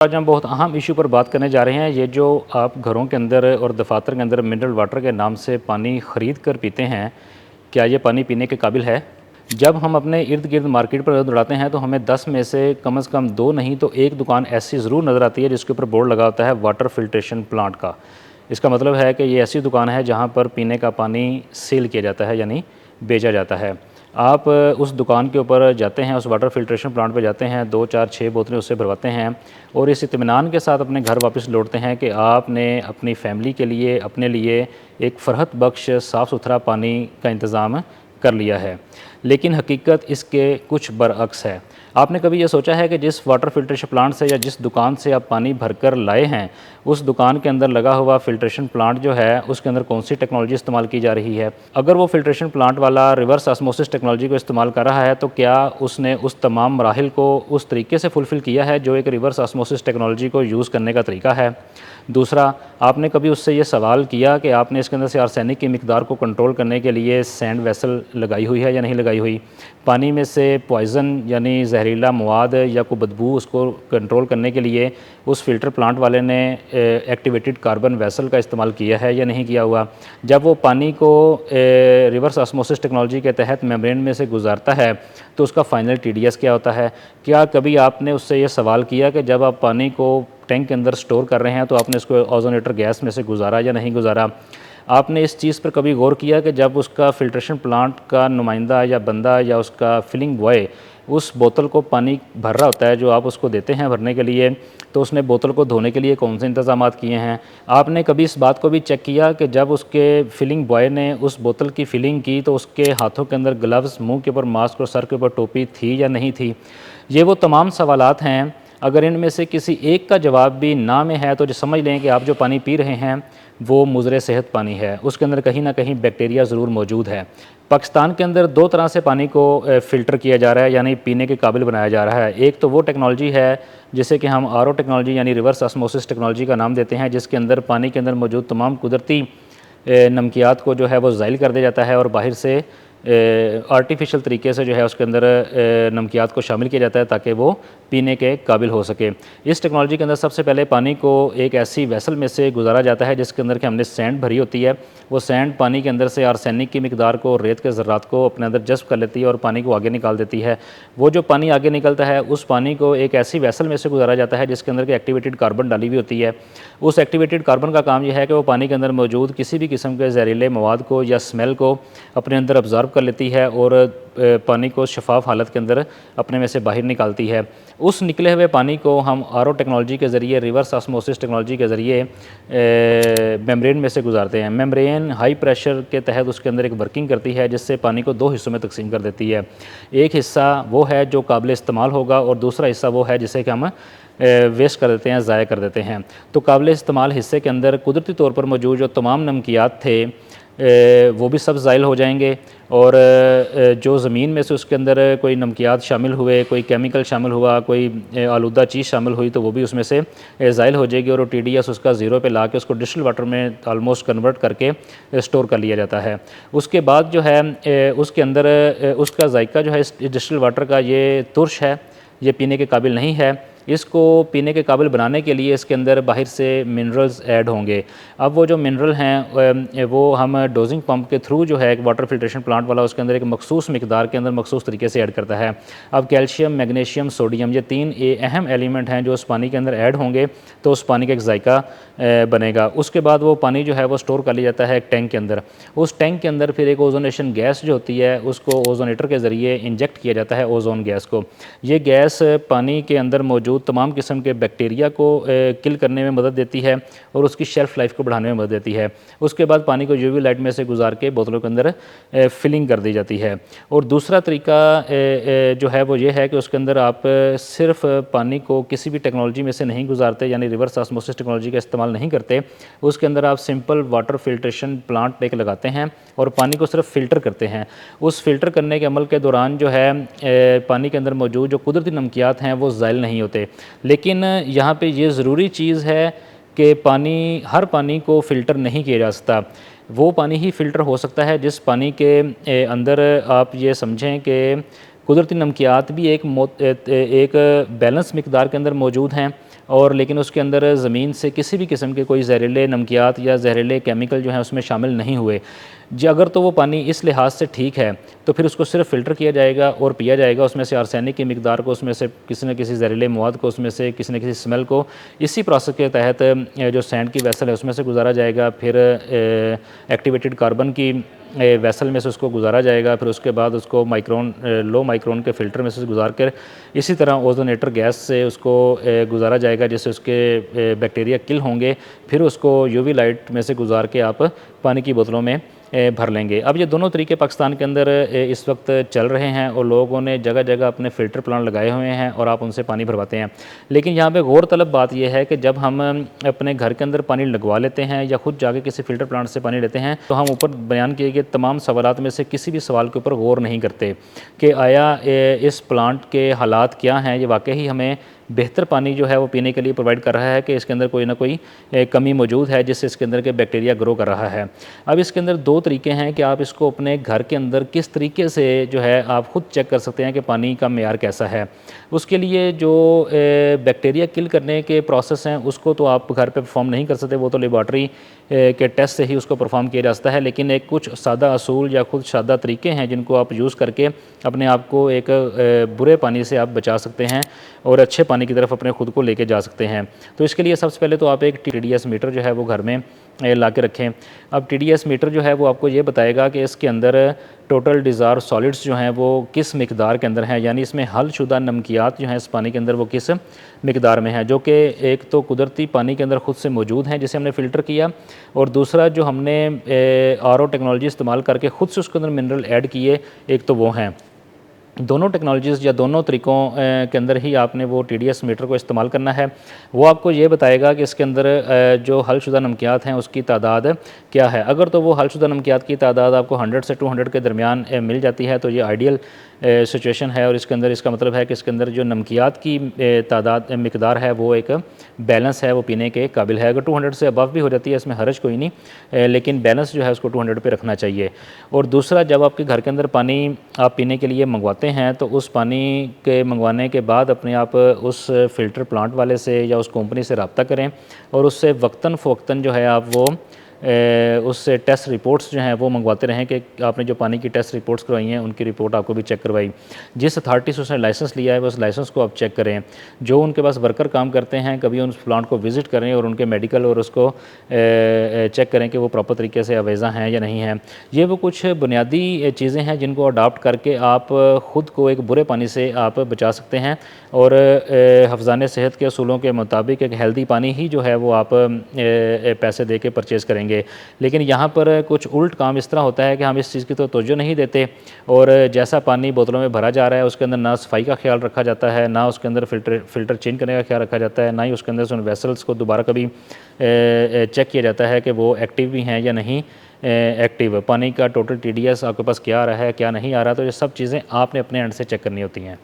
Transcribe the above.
आज हम बहुत अहम इशू पर बात करने जा रहे हैं। ये जो आप घरों के अंदर और दफातर के अंदर मिनरल वाटर के नाम से पानी ख़रीद कर पीते हैं, क्या ये पानी पीने के काबिल है? जब हम अपने इर्द गिर्द मार्केट पर दौड़ाते हैं तो हमें 10 में से कम 2 नहीं तो एक दुकान ऐसी ज़रूर नज़र आती है जिसके ऊपर बोर्ड लगा होता है वाटर फिल्ट्रेशन प्लांट का। इसका मतलब है कि ये ऐसी दुकान है जहाँ पर पीने का पानी सेल किया जाता है, यानी बेचा जाता है। आप उस दुकान के ऊपर जाते हैं, उस वाटर फिल्ट्रेशन प्लांट पे जाते हैं, 2, 4, 6 बोतलें उससे भरवाते हैं और इस इत्मीनान के साथ अपने घर वापस लौटते हैं कि आपने अपनी फ़ैमिली के लिए, अपने लिए एक फ़रहत बख्श साफ़ सुथरा पानी का इंतज़ाम कर लिया है। लेकिन हकीकत इसके कुछ बरअक्स है। आपने कभी ये सोचा है कि जिस वाटर फिल्ट्रेशन प्लांट से या जिस दुकान से आप पानी भरकर लाए हैं, उस दुकान के अंदर लगा हुआ फिल्ट्रेशन प्लांट जो है, उसके अंदर कौन सी टेक्नोलॉजी इस्तेमाल की जा रही है? अगर वो फिल्ट्रेशन प्लांट वाला रिवर्स ऑस्मोसिस टेक्नोलॉजी को इस्तेमाल कर रहा है, तो क्या उसने उस तमाम मराहिल को उस तरीके से फुलफ़िल किया है जो एक रिवर्स ऑस्मोसिस टेक्नोलॉजी को यूज़ करने का तरीका है? दूसरा, आपने कभी उससे ये सवाल किया कि आपने इसके अंदर से आर्सेनिक की मिकदार को कंट्रोल करने के लिए सैंड वेसल लगाई हुई है या नहीं लगाई हुई? पानी में से पॉइज़न यानी जहरीला मवाद या कोई बदबू उसको कंट्रोल करने के लिए उस फ़िल्टर प्लांट वाले ने एक्टिवेटेड कार्बन वेसल का इस्तेमाल किया है या नहीं किया हुआ? जब वो पानी को रिवर्स ऑस्मोसिस टेक्नोलॉजी के तहत मेम्ब्रेन में से गुजारता है तो उसका फाइनल टीडीएस क्या होता है? क्या कभी आपने उससे ये सवाल किया कि जब आप पानी को टैंक के अंदर स्टोर कर रहे हैं तो आपने इसको ओजोनेटर गैस में से गुजारा या नहीं गुजारा? आपने इस चीज़ पर कभी गौर किया कि जब उसका फ़िल्ट्रेशन प्लांट का नुमाइंदा या बंदा या उसका फिलिंग बॉय उस बोतल को पानी भर रहा होता है जो आप उसको देते हैं भरने के लिए, तो उसने बोतल को धोने के लिए कौन से इंतज़ामात किए हैं? आपने कभी इस बात को भी चेक किया कि जब उसके फिलिंग बॉय ने उस बोतल की फिलिंग की तो उसके हाथों के अंदर ग्लव्स, मुंह के ऊपर मास्क और सर के ऊपर टोपी थी या नहीं थी? ये वो तमाम सवालात हैं, अगर इनमें से किसी एक का जवाब भी ना में है तो जो समझ लें कि आप जो पानी पी रहे हैं वो मुज़रे सेहत पानी है, उसके अंदर कहीं ना कहीं बैक्टीरिया ज़रूर मौजूद है। पाकिस्तान के अंदर 2 तरह से पानी को फ़िल्टर किया जा रहा है, यानी पीने के काबिल बनाया जा रहा है। एक तो वो टेक्नोलॉजी है जिसे कि हम आरओ टेक्नोलॉजी यानी रिवर्स ऑस्मोसिस टेक्नोलॉजी का नाम देते हैं, जिसके अंदर पानी के अंदर मौजूद तमाम कुदरती नमकियात को जो है वो ज़ाइल कर दिया जाता है और बाहर से आर्टिफिशियल तरीके से जो है उसके अंदर नमकियात को शामिल किया जाता है ताकि वो पीने के काबिल हो सके। इस टेक्नोलॉजी के अंदर सबसे पहले पानी को एक ऐसी वेसल में से गुजारा जाता है जिसके अंदर कि हमने सैंड भरी होती है। वो सैंड पानी के अंदर से आर्सेनिक की मिकदार को, रेत के ज़र्रात को अपने अंदर जज़्ब कर लेती है और पानी को आगे निकाल देती है। वो जो पानी आगे निकलता है उस पानी को एक ऐसी वेसल में से गुजारा जाता है जिसके अंदर की एक्टिवेटेड कार्बन डाली हुई होती है। उस एक्टिवेटेड कार्बन का काम यह है कि वो पानी के अंदर मौजूद किसी भी किस्म के जहरीले मवाद को या स्मेल को अपने अंदर ऑब्ज़र्व कर लेती है और पानी को शफाफ हालत के अंदर अपने में से बाहर निकालती है। उस निकले हुए पानी को हम आरओ टेक्नोलॉजी के ज़रिए, रिवर्स ऑस्मोसिस टेक्नोलॉजी के ज़रिए मेम्ब्रेन में से गुजारते हैं। मेम्ब्रेन हाई प्रेशर के तहत उसके अंदर एक वर्किंग करती है जिससे पानी को 2 हिस्सों में तकसीम कर देती है। एक हिस्सा वो है जो काबिल इस्तेमाल होगा और दूसरा हिस्सा वो है जिसे कि हम वेस्ट कर देते हैं, ज़ाया कर देते हैं। तो काबिल इस्तेमाल हिस्से के अंदर कुदरती तौर पर मौजूद जो तमाम नमकियात थे वो भी सब ज़ाइल हो जाएंगे और जो ज़मीन में से उसके अंदर कोई नमकियात शामिल हुए, कोई केमिकल शामिल हुआ, कोई आलूदा चीज़ शामिल हुई तो वो भी उसमें से ज़ाइल हो जाएगी और टीडीएस उसका ज़ीरो पे ला के उसको डिस्टिल वाटर में ऑलमोस्ट कन्वर्ट करके स्टोर कर लिया जाता है। उसके बाद जो है उसके अंदर उसका जायका जो है इस डिस्टिल वाटर का ये तुर्श है, ये पीने के काबिल नहीं है। इसको पीने के काबिल बनाने के लिए इसके अंदर बाहर से मिनरल्स ऐड होंगे। अब वो जो मिनरल हैं वो हम डोजिंग पंप के थ्रू जो है एक वाटर फिल्ट्रेशन प्लांट वाला उसके अंदर एक मखसूस मिकदार के अंदर मखसूस तरीके से ऐड करता है। अब कैल्शियम, मैग्नीशियम, सोडियम ये 3 अहम एलिमेंट हैं जो उस पानी के अंदर ऐड होंगे तो उस पानी का एक जायका बनेगा। उसके बाद वो पानी जो है वो स्टोर कर लिया जाता है एक टैंक के अंदर। उस टैंक के अंदर फिर एक ओजोनेशन गैस जो होती है उसको ओजोनेटर के ज़रिए इंजेक्ट किया जाता है, ओजोन गैस को। ये गैस पानी के अंदर मौजूद तमाम किस्म के बैक्टीरिया को किल करने में मदद देती है और उसकी शेल्फ़ लाइफ को बढ़ाने में मदद देती है। उसके बाद पानी को यूवी लाइट में से गुजार के बोतलों के अंदर फिलिंग कर दी जाती है। और दूसरा तरीका जो है वो ये है कि उसके अंदर आप सिर्फ पानी को किसी भी टेक्नोलॉजी में से नहीं गुजारते, यानी रिवर्स ऑस्मोसिस टेक्नोलॉजी का इस्तेमाल नहीं करते। उसके अंदर आप सिंपल वाटर फिल्ट्रेशन प्लांट एक लगाते हैं और पानी को सिर्फ फ़िल्टर करते हैं। उस फ़िल्टर करने के अमल के दौरान जो है पानी के अंदर मौजूद जो कुदरती नमकियात हैं वो ज़ाइल नहीं होते। लेकिन यहाँ पे ये ज़रूरी चीज़ है कि हर पानी को फ़िल्टर नहीं किया जा सकता। वो पानी ही फ़िल्टर हो सकता है जिस पानी के अंदर आप ये समझें कि कुदरती नमकियात भी एक बैलेंस मिकदार के अंदर मौजूद हैं और लेकिन उसके अंदर ज़मीन से किसी भी किस्म के कोई जहरीले नमकियात या जहरीले केमिकल जो हैं उसमें शामिल नहीं हुए, जी अगर तो वो पानी इस लिहाज से ठीक है तो फिर उसको सिर्फ फ़िल्टर किया जाएगा और पिया जाएगा। उसमें से आर्सेनिक की मिकदार को, उसमें से किसी न किसी जहरीले मवाद को, उसमें से किसी न किसी स्मेल को इसी प्रोसेस के तहत जो सैंड की वेसल है उसमें से गुजारा जाएगा। फिर एक्टिवेटेड कार्बन की वेसल में से उसको गुजारा जाएगा। फिर उसके बाद उसको माइक्रोन लो माइक्रोन के फ़िल्टर में से गुजार कर इसी तरह ओजोनेटर गैस से उसको गुजारा जाएगा, जिससे उसके बैक्टीरिया किल होंगे। फिर उसको यूवी लाइट में से गुजार के आप पानी की बोतलों में भर लेंगे। अब ये दोनों तरीके पाकिस्तान के अंदर इस वक्त चल रहे हैं और लोगों ने जगह जगह अपने फ़िल्टर प्लांट लगाए हुए हैं और आप उनसे पानी भरवाते हैं। लेकिन यहाँ पे गौर तलब बात यह है कि जब हम अपने घर के अंदर पानी लगवा लेते हैं या खुद जाके किसी फ़िल्टर प्लांट से पानी लेते हैं तो हम ऊपर बयान किए गए तमाम सवालात में से किसी भी सवाल के ऊपर गौर नहीं करते कि आया इस प्लांट के हालात क्या हैं, ये वाकई हमें बेहतर पानी जो है वो पीने के लिए प्रोवाइड कर रहा है कि इसके अंदर कोई ना कोई कमी मौजूद है जिससे इसके अंदर के बैक्टीरिया ग्रो कर रहा है। अब इसके अंदर दो तरीके हैं कि आप इसको अपने घर के अंदर किस तरीके से जो है आप ख़ुद चेक कर सकते हैं कि पानी का मेयार कैसा है। उसके लिए जो बैक्टीरिया किल करने के प्रोसेस हैं उसको तो आप घर पे परफॉर्म नहीं कर सकते, वो तो लेबॉर्ट्री के टेस्ट से ही उसको परफॉर्म किया जा सकता है। लेकिन एक कुछ सादा असूल या खुद सादा तरीके हैं जिनको आप यूज़ करके अपने आप को एक बुरे पानी से आप बचा सकते हैं और अच्छे पानी की तरफ अपने खुद को लेके जा सकते हैं। तो इसके लिए सबसे पहले तो आप एक TDS मीटर जो है वो घर में ला के रखें। अब TDS मीटर जो है वो आपको ये बताएगा कि इसके अंदर टोटल डिज़ायर सॉलिड्स जो हैं वो किस मिकदार के अंदर हैं, यानी इसमें हलशुदा नमकियात जो हैं इस पानी के अंदर वो किस मिकदार में है, जो कि एक तो कुदरती पानी के अंदर ख़ुद से मौजूद हैं जिसे हमने फ़िल्टर किया, और दूसरा जो हमने RO टेक्नोलॉजी इस्तेमाल करके ख़ुद से उसके अंदर मिनरल ऐड किए, एक तो वो हैं। दोनों टेक्नोलॉजीज़ या दोनों तरीक़ों के अंदर ही आपने वो TDS मीटर को इस्तेमाल करना है। वो आपको ये बताएगा कि इसके अंदर जो हलशुदा नमकियात हैं उसकी तादाद क्या है। अगर तो वो हलशुदा नमकियात की तादाद आपको 100 से 200 के दरमियान मिल जाती है तो ये आइडियल सिचुएशन है, और इसके अंदर इसका मतलब है कि इसके अंदर जो नमकियात की तादाद मिकदार है वो एक बैलेंस है, वो पीने के काबिल है। अगर 200 से अबव भी हो जाती है इसमें हर्ज कोई नहीं, लेकिन बैलेंस जो है उसको 200 पे रखना चाहिए। और दूसरा, जब आपके घर के अंदर पानी आप पीने के लिए मंगवाते हैं तो उस पानी के मंगवाने के बाद अपने आप उस फ़िल्टर प्लांट वाले से या उस कंपनी से रब्ता करें और उससे वक्तन फ़वक्तन जो है आप वो उससे टेस्ट रिपोर्ट्स जो हैं वो मंगवाते रहें कि आपने जो पानी की टेस्ट रिपोर्ट्स करवाई हैं उनकी रिपोर्ट आपको भी चेक करवाई। जिस अथॉरिटी से उसने लाइसेंस लिया है उस लाइसेंस को आप चेक करें। जो उनके पास वर्कर काम करते हैं कभी उन प्लांट को विज़िट करें और उनके मेडिकल और उसको चेक करें कि वो प्रॉपर तरीके से अवेज़ा हैं या नहीं हैं। ये वो कुछ बुनियादी चीज़ें हैं जिनको अडॉप्ट करके आप ख़ुद को एक बुरे पानी से आप बचा सकते हैं, और हफ्ज़ान सेहत के असूलों के मुताबिक एक हेल्दी पानी ही जो है वो आप पैसे दे के परचेज़ करेंगे। लेकिन यहाँ पर कुछ उल्ट काम इस तरह होता है कि हम इस चीज़ की तो तवज्जो नहीं देते, और जैसा पानी बोतलों में भरा जा रहा है उसके अंदर ना सफाई का ख्याल रखा जाता है, ना उसके अंदर फ़िल्टर चेंज करने का ख्याल रखा जाता है, ना ही उसके अंदर से उन वेसल्स को दोबारा कभी चेक किया जाता है कि वो एक्टिव भी हैं या नहीं एक्टिव। पानी का टोटल TDS आपके पास क्या आ रहा है क्या नहीं आ रहा, तो ये सब चीज़ें आपने अपने एंड से चेक करनी होती हैं।